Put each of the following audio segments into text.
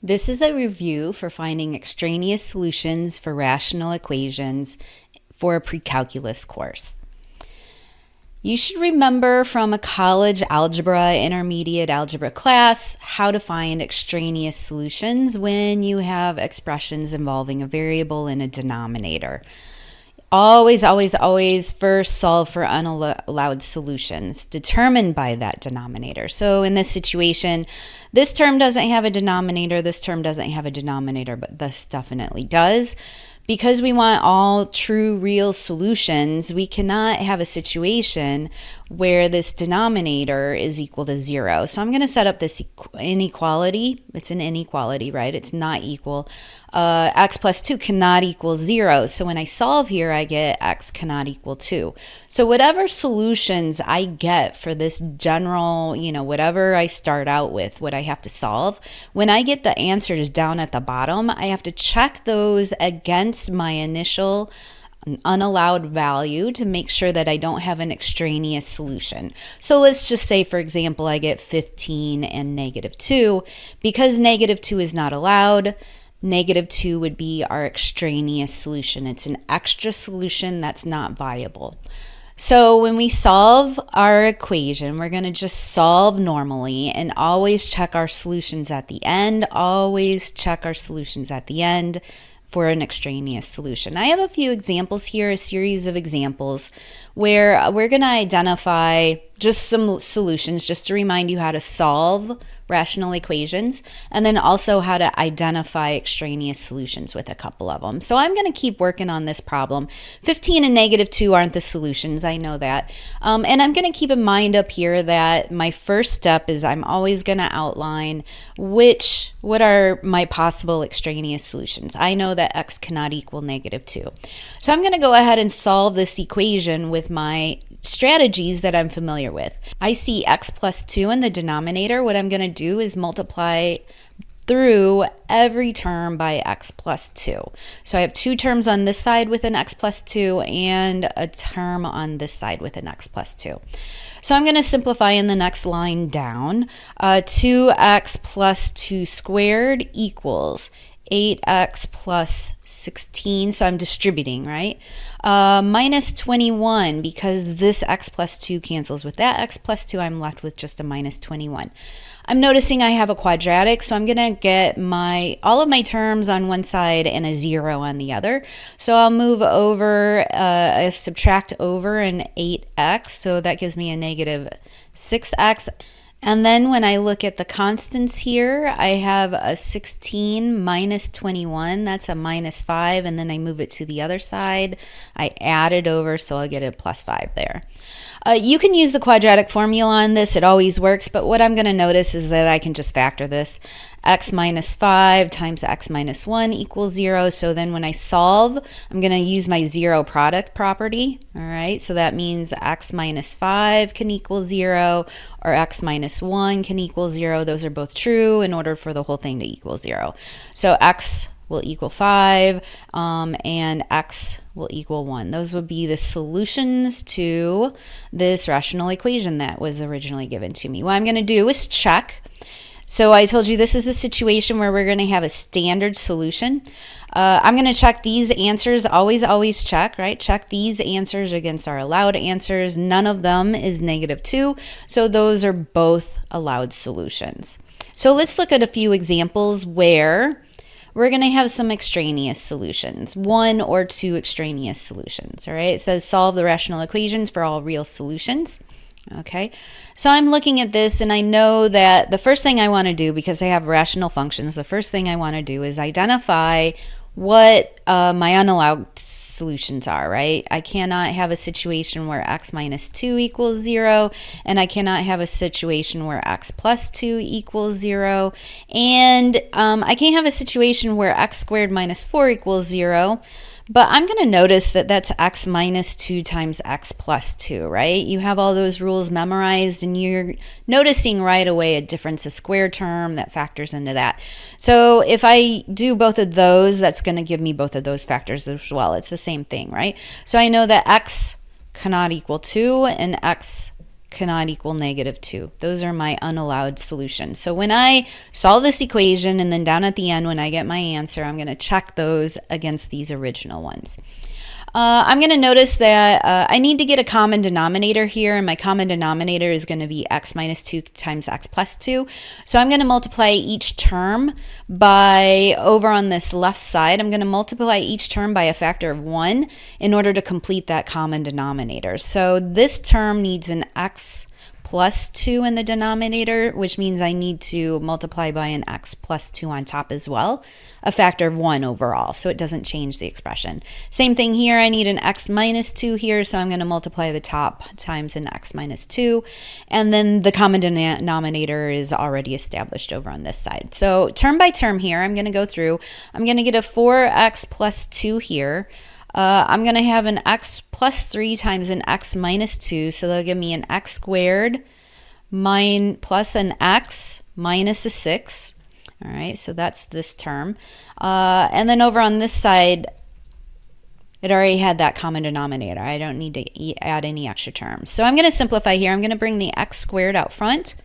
This is a review for finding extraneous solutions for rational equations for a precalculus course. You should remember from a college algebra, intermediate algebra class, how to find extraneous solutions when you have expressions involving a variable and a denominator. Always, always, always first solve for unallowed solutions determined by that denominator. So in this situation, this term doesn't have a denominator, this term doesn't have a denominator, but this definitely does. Because we want all true, real solutions, we cannot have a situation where this denominator is equal to 0. So I'm going to set up this inequality. It's an inequality, right? It's not equal. X plus 2 cannot equal 0. So when I solve here, I get x cannot equal 2. So whatever solutions I get for this general, whatever I start out with, what I have to solve, when I get the answers down at the bottom, I have to check those against my initial unallowed value to make sure that I don't have an extraneous solution. So let's just say, for example, I get 15 and negative 2. Because negative 2 is not allowed, negative 2 would be our extraneous solution. It's an extra solution that's not viable. So when we solve our equation, we're going to just solve normally and always check our solutions at the end. Always check our solutions at the end for an extraneous solution. I have a few examples here, a series of examples where we're going to identify just some solutions, just to remind you how to solve rational equations, and then also how to identify extraneous solutions with a couple of them. So I'm going to keep working on this problem. 15 and negative 2 aren't the solutions, I know that. And I'm going to keep in mind up here that my first step is I'm always going to outline what are my possible extraneous solutions. I know that x cannot equal negative 2. So I'm going to go ahead and solve this equation with my strategies that I'm familiar with. I see x plus 2 in the denominator. What I'm going to do is multiply through every term by x plus 2. So I have two terms on this side with an x plus 2 and a term on this side with an x plus 2. So I'm going to simplify in the next line down. 2x plus 2 squared equals 8x plus 16, so I'm distributing, right? Minus 21, because this x plus 2 cancels with that x plus 2, I'm left with just a minus 21. I'm noticing I have a quadratic, so I'm going to get all of my terms on one side and a 0 on the other. So I'll move over, subtract over an 8x, so that gives me a negative 6x. And then when I look at the constants here, I have a 16 minus 21, that's a minus 5, and then I move it to the other side. I add it over, so I'll get a plus 5 there. You can use the quadratic formula on this, it always works, but what I'm going to notice is that I can just factor this. X minus 5 times x minus 1 equals 0, so then when I solve, I'm going to use my zero product property, all right? So that means x minus 5 can equal 0, or x minus 1 can equal 0. Those are both true in order for the whole thing to equal 0. So x will equal 5, and x will equal 1. Those would be the solutions to this rational equation that was originally given to me. What I'm going to do is check. So I told you this is a situation where we're going to have a standard solution. I'm going to check these answers, always check, right? Check these answers against our allowed answers. None of them is negative 2, so those are both allowed solutions. So let's look at a few examples where we're going to have some extraneous solutions, one or two extraneous solutions, all right? It says solve the rational equations for all real solutions. Okay, so I'm looking at this and I know that the first thing I want to do, because I have rational functions, the first thing I want to do is identify what my unallowed solutions are, right? I cannot have a situation where x minus 2 equals 0, and I cannot have a situation where x plus 2 equals 0, and I can't have a situation where x squared minus 4 equals 0. But I'm going to notice that that's x minus 2 times x plus 2, right? You have all those rules memorized, and you're noticing right away a difference, a square term that factors into that. So if I do both of those, that's going to give me both of those factors as well. It's the same thing, right? So I know that x cannot equal 2 and x cannot equal negative 2. Those are my unallowed solutions. So when I solve this equation and then down at the end when I get my answer, I'm going to check those against these original ones. I'm going to notice that I need to get a common denominator here, and my common denominator is going to be x minus 2 times x plus 2. So I'm going to multiply each term by, over on this left side, I'm going to multiply each term by a factor of 1 in order to complete that common denominator. So this term needs an x plus 2 in the denominator, which means I need to multiply by an x plus 2 on top as well, a factor of 1 overall, so it doesn't change the expression. Same thing here, I need an x minus 2 here, so I'm going to multiply the top times an x minus 2, and then the common denominator is already established over on this side. So term by term here, I'm going to go through, I'm going to get a 4x plus 2 here. I'm going to have an x plus 3 times an x minus 2, so that'll give me an x squared plus an x minus a 6. All right, so that's this term. And then over on this side, it already had that common denominator. I don't need to add any extra terms. So I'm going to simplify here. I'm going to bring the x squared out front.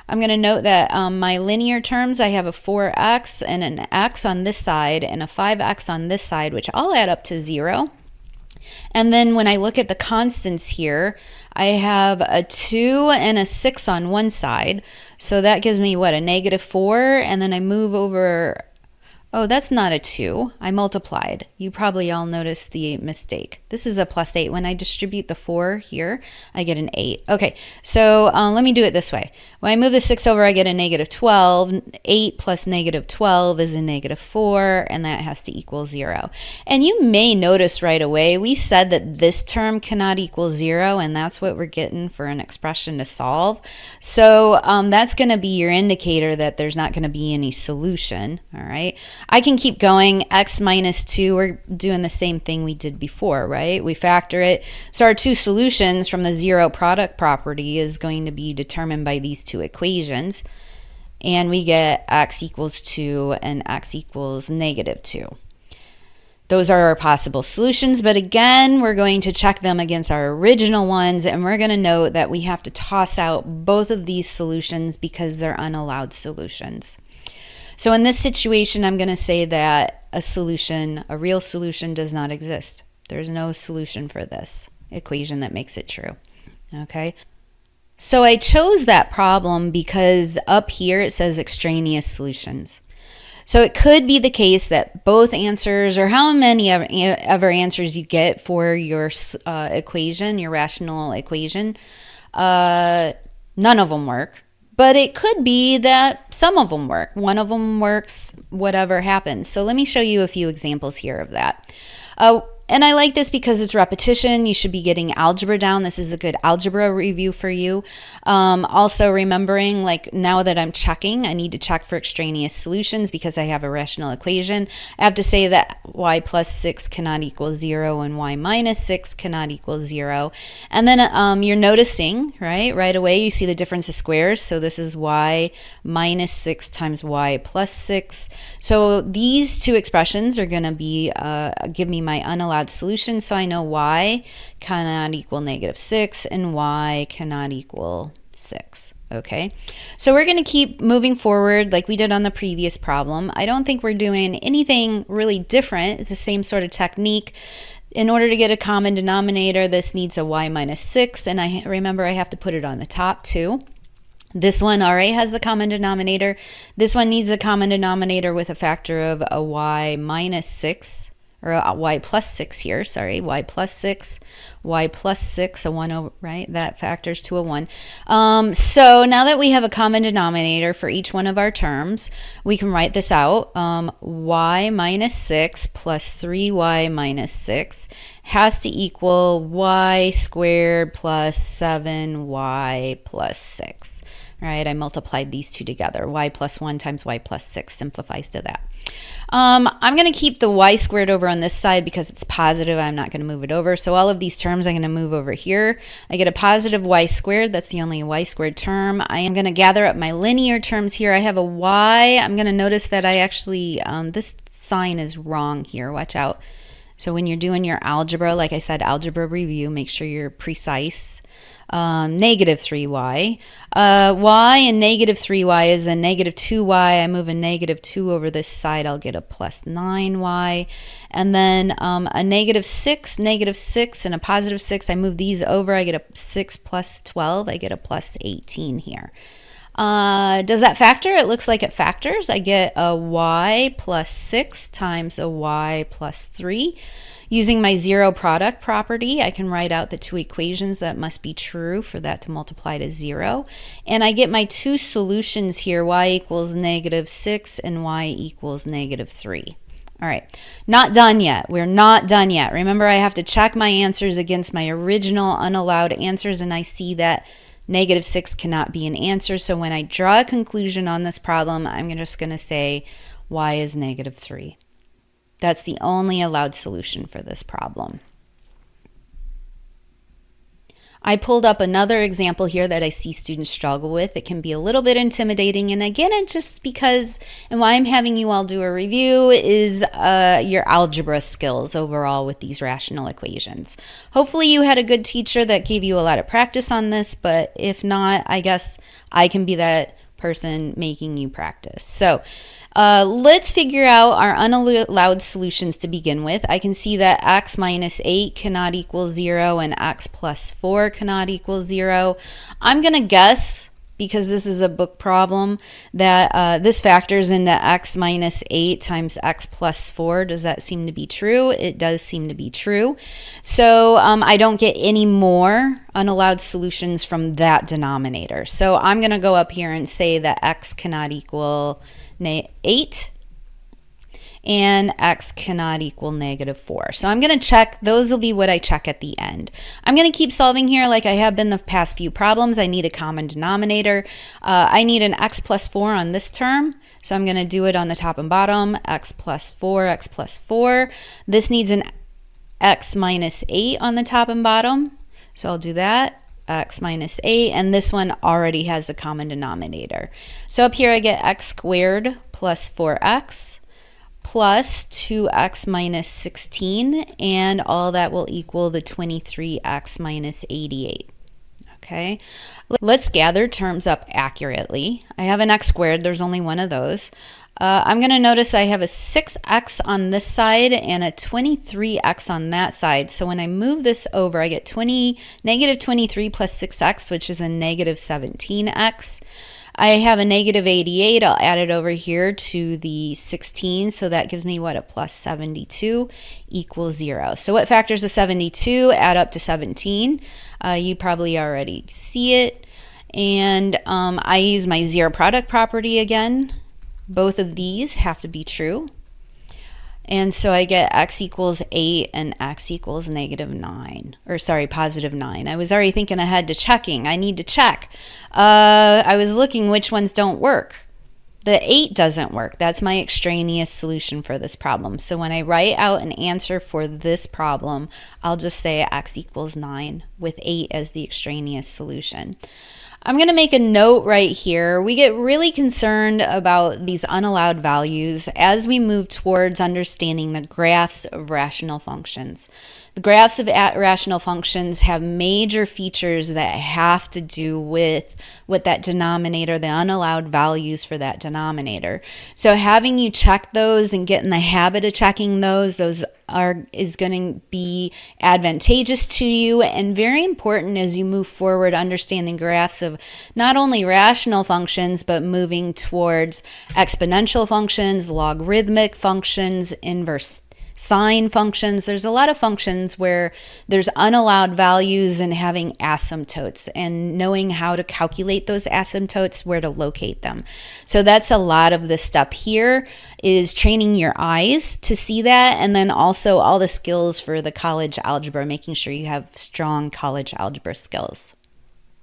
I'm going to note that my linear terms, I have a 4x and an x on this side and a 5x on this side, which all add up to 0. And then when I look at the constants here, I have a 2 and a 6 on one side. So that gives me, what, a negative 4? And then I move over, oh, that's not a 2. I multiplied. You probably all noticed the mistake. This is a plus 8. When I distribute the 4 here, I get an 8. Okay, so let me do it this way. When I move the 6 over, I get a negative 12. 8 plus negative 12 is a negative 4, and that has to equal 0. And you may notice right away, we said that this term cannot equal 0, and that's what we're getting for an expression to solve. So that's going to be your indicator that there's not going to be any solution, all right? I can keep going. X minus 2, we're doing the same thing we did before, right? We factor it. So our two solutions from the zero product property is going to be determined by these two equations. And we get x equals 2 and x equals negative 2. Those are our possible solutions, but again, we're going to check them against our original ones, and we're going to note that we have to toss out both of these solutions because they're unallowed solutions. So in this situation, I'm going to say that a real solution does not exist. There's no solution for this equation that makes it true. Okay? So I chose that problem because up here it says extraneous solutions. So it could be the case that both answers, or how many ever answers you get for your equation, your rational equation, none of them work. But it could be that some of them work. One of them works, whatever happens. So let me show you a few examples here of that. And I like this because it's repetition. You should be getting algebra down. This is a good algebra review for you. Also remembering, like, now that I'm checking, I need to check for extraneous solutions because I have a rational equation. I have to say that y plus 6 cannot equal 0 and y minus 6 cannot equal 0. And then you're noticing, right away you see the difference of squares. So this is y minus 6 times y plus 6. So these two expressions are going to be give me my unallowed solution, so I know y cannot equal negative 6 and y cannot equal 6. Okay, so we're going to keep moving forward like we did on the previous problem. I don't think we're doing anything really different. It's the same sort of technique. In order to get a common denominator, this needs a y minus 6, and I remember I have to put it on the top too. This one already has the common denominator. This one needs a common denominator with a factor of a y minus 6. Or a y plus 6 here, sorry, y plus 6, y plus 6, a 1 over, right? That factors to a 1. So now that we have a common denominator for each one of our terms, we can write this out. Y minus 6 plus 3y minus 6 has to equal y squared plus 7y plus 6. All right, I multiplied these two together. Y plus 1 times y plus 6 simplifies to that. I'm going to keep the y squared over on this side because it's positive. I'm not going to move it over. So all of these terms I'm going to move over here. I get a positive y squared. That's the only y squared term. I am going to gather up my linear terms here. I have a y. I'm going to notice that I actually, this sign is wrong here. Watch out. So when you're doing your algebra, like I said, algebra review, make sure you're precise. Negative 3y. Y and negative 3y is a negative 2y. I move a negative 2 over this side, I'll get a plus 9y. And then a negative 6, and a positive 6, I move these over, I get a 6 plus 12, I get a plus 18 here. Does that factor? It looks like it factors. I get a y plus 6 times a y plus 3. Using my zero product property, I can write out the two equations that must be true for that to multiply to 0. And I get my two solutions here, y equals negative 6 and y equals negative 3. All right, not done yet. We're not done yet. Remember, I have to check my answers against my original unallowed answers, and I see that negative 6 cannot be an answer. So when I draw a conclusion on this problem, I'm just going to say y is negative 3. That's the only allowed solution for this problem. I pulled up another example here that I see students struggle with. It can be a little bit intimidating, and again, it's just because, and why I'm having you all do a review is your algebra skills overall with these rational equations. Hopefully you had a good teacher that gave you a lot of practice on this, but if not, I guess I can be that person making you practice. So let's figure out our unallowed solutions to begin with. I can see that x minus 8 cannot equal 0 and x plus 4 cannot equal 0. I'm going to guess, because this is a book problem, that this factors into x minus 8 times x plus 4. Does that seem to be true? It does seem to be true. So I don't get any more unallowed solutions from that denominator. So I'm going to go up here and say that x cannot equal 8 and x cannot equal negative 4. So I'm going to check, those will be what I check at the end. I'm going to keep solving here like I have been the past few problems. I need a common denominator. I need an x plus 4 on this term, so I'm going to do it on the top and bottom, x plus 4, x plus 4. This needs an x minus 8 on the top and bottom, so I'll do that. X minus 8, and this one already has a common denominator. So up here I get x squared plus 4x plus 2x minus 16, and all that will equal the 23x minus 88. Okay, let's gather terms up accurately. I have an x squared, there's only one of those. I'm going to notice I have a 6x on this side and a 23x on that side. So when I move this over, I get negative 23 plus 6x, which is a negative 17x. I have a negative 88. I'll add it over here to the 16. So that gives me what? A plus 72 equals 0. So what factors of 72 add up to 17? You probably already see it. And I use my zero product property again. Both of these have to be true. And so I get x equals 8 and x equals negative 9. Or sorry, positive 9. I was already thinking ahead to checking. I need to check. I was looking which ones don't work. The 8 doesn't work. That's my extraneous solution for this problem. So when I write out an answer for this problem, I'll just say x equals 9 with 8 as the extraneous solution. I'm going to make a note right here. We get really concerned about these unallowed values as we move towards understanding the graphs of rational functions. The graphs of rational functions have major features that have to do with what that denominator, the unallowed values for that denominator. So having you check those and get in the habit of checking those is going to be advantageous to you and very important as you move forward understanding graphs of not only rational functions but moving towards exponential functions, logarithmic functions, inverse sine functions. There's a lot of functions where there's unallowed values and having asymptotes and knowing how to calculate those asymptotes, where to locate them. So that's a lot of the step here is training your eyes to see that, and then also all the skills for the college algebra, making sure you have strong college algebra skills.